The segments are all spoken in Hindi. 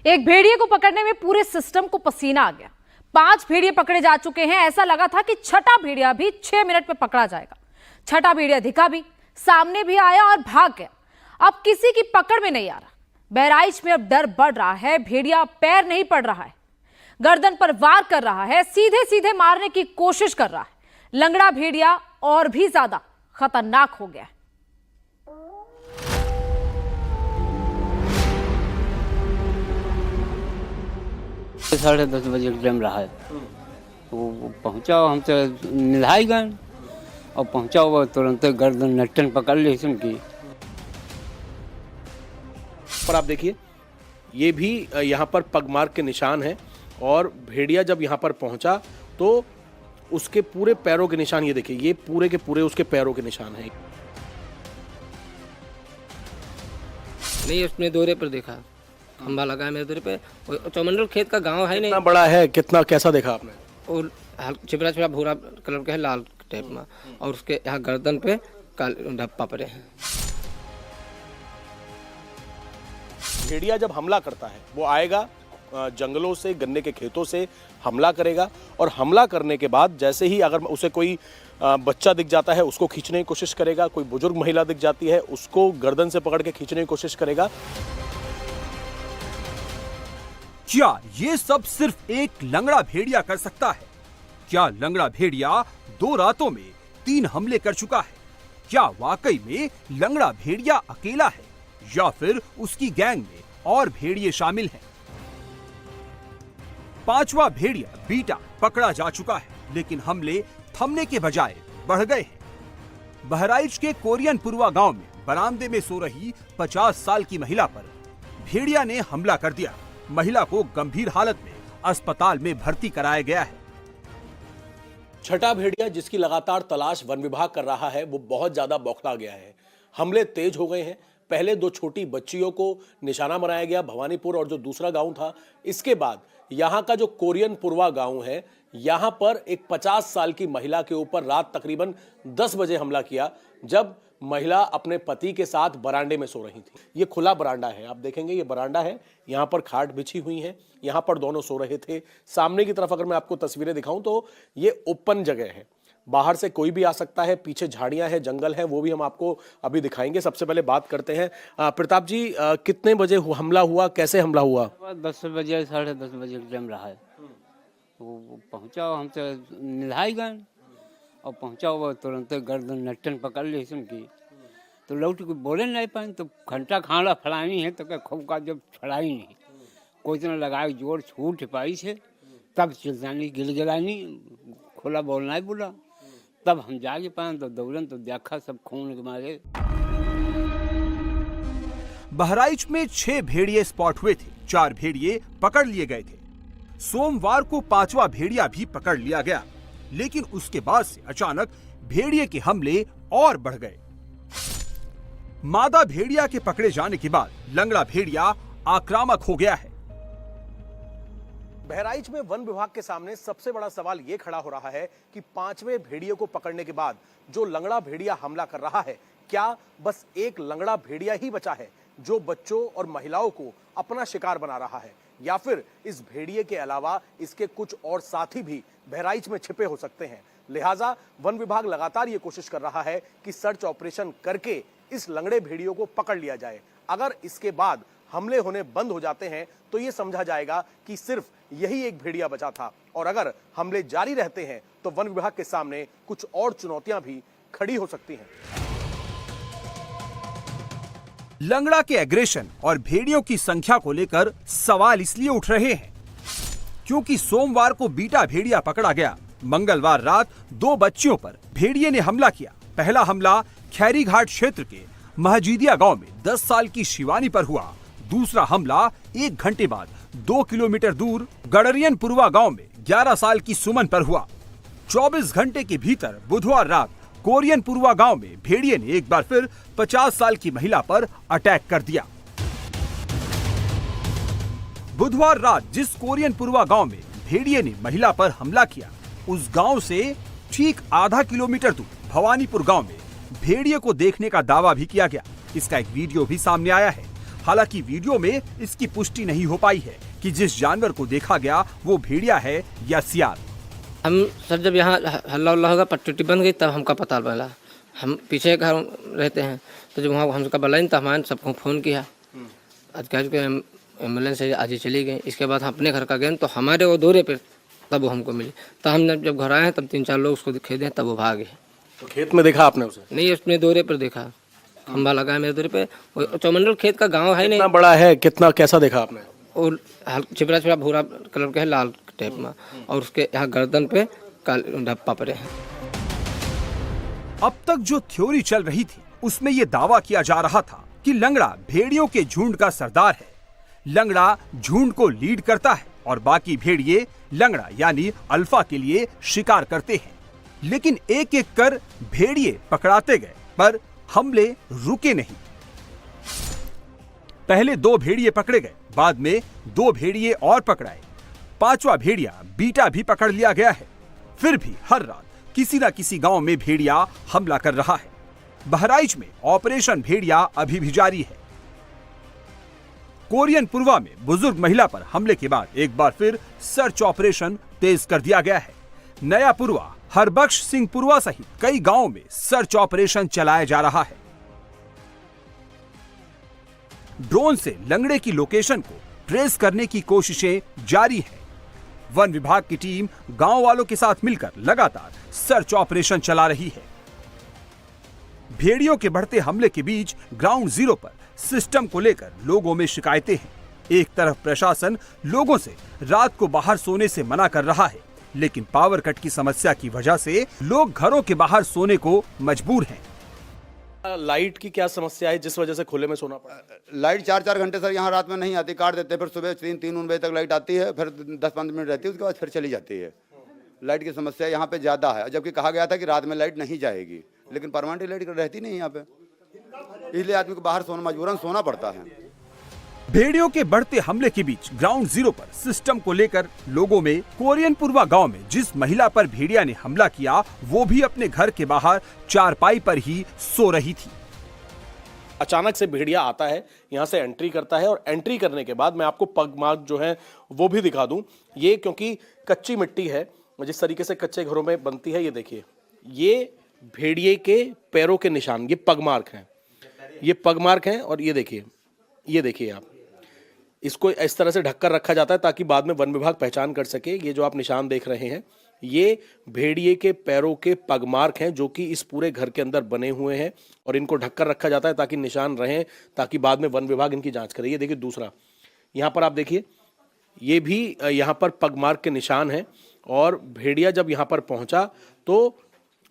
एक भेड़िए को पकड़ने में पूरे सिस्टम को पसीना आ गया। 5 भेड़िए पकड़े जा चुके हैं। ऐसा लगा था कि छठा भेड़िया भी 6 मिनट में पकड़ा जाएगा। छठा भेड़िया दिखा भी, सामने भी आया और भाग गया। अब किसी की पकड़ में नहीं आ रहा। बहराइच में अब डर बढ़ रहा है। भेड़िया पैर नहीं पड़ रहा है, गर्दन पर वार कर रहा है, सीधे सीधे मारने की कोशिश कर रहा है। लंगड़ा भेड़िया और भी ज्यादा खतरनाक हो गया है। 10:30 बजे का टाइम रहा है। वो पहुंचा, हम तो निधाई गए और पहुंचा हुआ तुरंत गर्दन नट्टन पकड़ ली सुनकी। पर आप देखिए, ये भी यहाँ पर पगमार्क के निशान हैं और भेड़िया जब यहाँ पर पहुंचा तो उसके पूरे पैरों के निशान, ये देखिए, ये पूरे के पूरे उसके पैरों के निशान हैं। नहीं, उसने दौरे पर देखा, खंभा लगा है मेरे दौरे पे। चौमंडल खेत का गांव है नहीं। कितना बड़ा है, कितना, कैसा देखा आपने? और चिपड़ा चिपड़ा भूरा कलर का है, लाल टाइप में, और उसके यहाँ गर्दन पे धब्बा पड़े हैं। भेड़िया जब हमला करता है वो आएगा जंगलों से, गन्ने के खेतों से हमला करेगा और हमला करने के बाद जैसे ही अगर उसे कोई बच्चा दिख जाता है उसको खींचने की कोशिश करेगा, कोई बुजुर्ग महिला दिख जाती है उसको गर्दन से पकड़ के खींचने की कोशिश करेगा। क्या ये सब सिर्फ एक लंगड़ा भेड़िया कर सकता है? क्या लंगड़ा भेड़िया 2 रातों में 3 हमले कर चुका है? क्या वाकई में लंगड़ा भेड़िया अकेला है या फिर उसकी गैंग में और भेड़िए शामिल हैं? 5वां भेड़िया बीटा पकड़ा जा चुका है, लेकिन हमले थमने के बजाय बढ़ गए हैं। बहराइच के कोरियनपुरवा गांव में बरामदे में सो रही 50 साल की महिला पर भेड़िया ने हमला कर दिया। महिला को गंभीर हालत में अस्पताल में भर्ती कराया गया है। छठा भेड़िया जिसकी लगातार तलाश वन विभाग कर रहा है वो बहुत ज्यादा बौखला गया है। हमले तेज हो गए हैं। पहले 2 छोटी बच्चियों को निशाना बनाया गया, भवानीपुर और जो दूसरा गांव था। इसके बाद यहाँ का जो कोरियनपुरवा गांव है, यहाँ पर एक 50 साल की महिला के ऊपर रात तकरीबन 10 बजे हमला किया, जब महिला अपने पति के साथ बरांडे में सो रही थी। ये खुला बरांडा है, आप देखेंगे ये बरांडा है, यहाँ पर खाट बिछी हुई है, यहाँ पर दोनों सो रहे थे। सामने की तरफ अगर मैं आपको तस्वीरें दिखाऊं तो ये ओपन जगह है, बाहर से कोई भी आ सकता है। पीछे झाड़ियां हैं, जंगल है, वो भी हम आपको अभी दिखाएंगे। सबसे पहले बात करते हैं प्रताप जी, कितने बजे हमला हुआ, कैसे हमला हुआ? 10 बजे 10:30 बजे का टाइम रहा है। वो पहुंचा, हम तो निधाई गए और पहुंचा हुआ तुरंत गर्दन नट्टन पकड़ ली सुनकी। तो लौट कोई बोले नहीं पाए, तो घंटा खाना फड़ानी है तो क्या खूब का जब फड़ाई नहीं, कोई तरह लगाए जोर छूट पाई से, तब चिल्लानी गिलगिलानी, खुला बोलना ही बोला, तब हम जाके पाए तो दौड़न तो देखा सब खून के मारे। बहराइच में 6 भेड़िए स्पॉट हुए थे, 4 भेड़िए पकड़ लिए गए थे। सोमवार को 5वां भेड़िया भी पकड़ लिया गया, लेकिन उसके बाद से अचानक भेड़िए के हमले और बढ़ गए। मादा भेड़िया के पकड़े जाने के बाद लंगड़ा भेड़िया आक्रामक हो गया है। बहराइच में वन विभाग के सामने सबसे बड़ा सवाल यह खड़ा हो रहा है कि 5वें भेड़िए को पकड़ने के बाद जो लंगड़ा भेड़िया हमला कर रहा है, क्या बस एक लंगड़ा भेड़िया ही बचा है जो बच्चों और महिलाओं को अपना शिकार बना रहा है, या फिर इस भेड़िए के अलावा इसके कुछ और साथी भी बहराइच में छिपे हो सकते हैं? लिहाजा वन विभाग लगातार ये कोशिश कर रहा है कि सर्च ऑपरेशन करके इस लंगड़े भेड़ियों को पकड़ लिया जाए। अगर इसके बाद हमले होने बंद हो जाते हैं तो ये समझा जाएगा कि सिर्फ यही एक भेड़िया बचा था, और अगर हमले जारी रहते हैं तो वन विभाग के सामने कुछ और चुनौतियां भी खड़ी हो सकती हैं। लंगड़ा के एग्रेशन और भेड़ियों की संख्या को लेकर सवाल इसलिए उठ रहे हैं क्योंकि सोमवार को बीटा भेड़िया पकड़ा गया। मंगलवार रात 2 बच्चियों पर भेड़िए ने हमला किया। पहला हमला खैरी घाट क्षेत्र के महजीदिया गांव में 10 साल की शिवानी पर हुआ। दूसरा हमला 1 घंटे बाद 2 किलोमीटर दूर गडरियनपुरवा गांव में 11 साल की सुमन पर हुआ। 24 घंटे के भीतर बुधवार रात कोरियनपुरवा गांव में भेड़िए ने एक बार फिर 50 साल की महिला पर अटैक कर दिया। बुधवार रात जिस कोरियनपुरवा गांव में भेड़िए ने महिला पर हमला किया, उस गांव से ठीक आधा किलोमीटर दूर भवानीपुर गांव में भेड़िए को देखने का दावा भी किया गया। इसका एक वीडियो भी सामने आया है। हालांकि वीडियो में इसकी पुष्टि नहीं हो पाई है कि जिस जानवर को देखा गया वो भेड़िया है या सियार। हम सर जब यहाँ हल्ला उल्ला होगा पट्टी बन गई तब हमका पता लगा। हम पीछे घर रहते हैं तो जब वहाँ हमका बुलाई तो हमारे सबको फ़ोन किया। आज कह के एम्बुलेंस आज ही चली गई। इसके बाद हम अपने घर का गए तो हमारे वो दौरे पर तब वो हमको मिली। तब हमने जब घर आए तब 3-4 लोग उसको दिखे दें तब वो भागे। तो खेत में देखा आपने उसे? नहीं, उसने दौरे पर देखा, खंभा लगा है मेरे दौरे पे। वो चौमंडल खेत का गांव है नहीं। कितना बड़ा है, कितना कैसा देखा आपने? और चिपड़ा चिपड़ा भूरा कलर का है, लाल टाइप में, और उसके यहाँ गर्दन पे काले धब्बा पड़े हैं। अब तक जो थ्योरी चल रही थी उसमें ये दावा किया जा रहा था कि लंगड़ा भेड़ियों के झुंड का सरदार है। लंगड़ा झुंड को लीड करता है और बाकी भेड़िए लंगड़ा यानी अल्फा के लिए शिकार करते हैं। लेकिन एक एक कर भेड़िए पकड़ाते गए पर हमले रुके नहीं। पहले 2 भेड़िए पकड़े गए, बाद में 2 भेड़िए और पकड़ाए। 5वां भेड़िया बीटा भी पकड़ लिया गया है। फिर भी हर रात किसी न किसी गांव में भेड़िया हमला कर रहा है। बहराइच में ऑपरेशन भेड़िया अभी भी जारी है। कोरियन पुरवा में बुजुर्ग महिला पर हमले के बाद एक बार फिर सर्च ऑपरेशन तेज कर दिया गया है। नया पुरवा, हरबख्श सिंह पुरवा सहित कई गांवों में सर्च ऑपरेशन चलाया जा रहा है। ड्रोन से लंगड़े की लोकेशन को ट्रेस करने की कोशिशें जारी है। वन विभाग की टीम गांव वालों के साथ मिलकर लगातार सर्च ऑपरेशन चला रही है। भेड़ियों के बढ़ते हमले के बीच ग्राउंड जीरो पर सिस्टम को लेकर लोगों में शिकायतें हैं। एक तरफ प्रशासन लोगों से रात को बाहर सोने से मना कर रहा है, लेकिन पावर कट की समस्या की वजह से लोग घरों के बाहर सोने को मजबूर हैं। लाइट की क्या समस्या है जिस वजह से खुले में सोना पड़ा है? लाइट 4-4 घंटे सर यहाँ रात में नहीं आती, काट देते हैं। फिर सुबह 3 बजे तक लाइट आती है, फिर 10-15 मिनट रहती है, उसके बाद फिर चली जाती है। लाइट की समस्या यहाँ पे ज़्यादा है, जबकि कहा गया था कि रात में लाइट नहीं जाएगी, लेकिन परमानेंट लाइट रहती नहीं यहाँ पे, इसलिए आदमी को बाहर सोना मजबूरन सोना पड़ता है। भेड़ियों के बढ़ते हमले के बीच ग्राउंड जीरो पर सिस्टम को लेकर लोगों में कोरियन पुरवा गांव में जिस महिला पर भेड़िया ने हमला किया वो भी अपने घर के बाहर चारपाई पर ही सो रही थी। अचानक से भेड़िया आता है, यहाँ से एंट्री करता है और एंट्री करने के बाद मैं आपको पग मार्क जो है वो भी दिखा दूं। ये क्योंकि कच्ची मिट्टी है, जिस तरीके से कच्चे घरों में बनती है, ये देखिए, ये भेड़िए के पैरों के निशान, ये पग मार्क हैं, ये पग मार्क हैं। और ये देखिए आप, इसको इस तरह से ढककर रखा जाता है ताकि बाद में वन विभाग पहचान कर सके। ये जो आप निशान देख रहे हैं ये भेड़िए के पैरों के पगमार्क हैं जो कि इस पूरे घर के अंदर बने हुए हैं और इनको ढककर रखा जाता है ताकि निशान रहें, ताकि बाद में वन विभाग इनकी जांच करे। ये देखिए दूसरा, यहाँ पर आप देखिए, ये भी यहाँ पर पगमार्क के निशान हैं। और भेड़िया जब यहाँ पर पहुँचा तो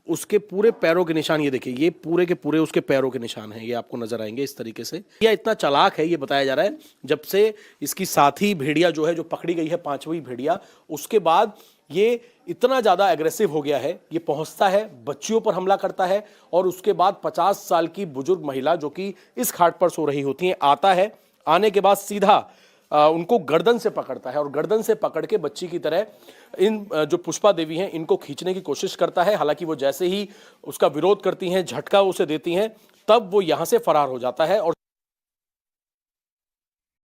उसके पूरे पैरों के निशान, ये देखिए, ये पूरे के पूरे उसके पैरों के निशान हैं, ये आपको नजर आएंगे इस तरीके से। यह इतना चालाक है, ये बताया जा रहा है, जब से इसकी साथी भेड़िया जो है जो पकड़ी गई है 5वीं भेड़िया, उसके बाद ये इतना ज्यादा एग्रेसिव हो गया है, ये पहुंचता है, बच्चियों पर हमला करता है और उसके बाद 50 साल की बुजुर्ग महिला जो कि इस खाट पर सो रही होती है, आता है, आने के बाद सीधा उनको गर्दन से पकड़ता है और गर्दन से पकड़ के बच्ची की तरह इन जो पुष्पा देवी हैं इनको खींचने की कोशिश करता है। हालांकि वो जैसे ही उसका विरोध करती हैं, झटका उसे देती हैं, तब वो यहाँ से फरार हो जाता है और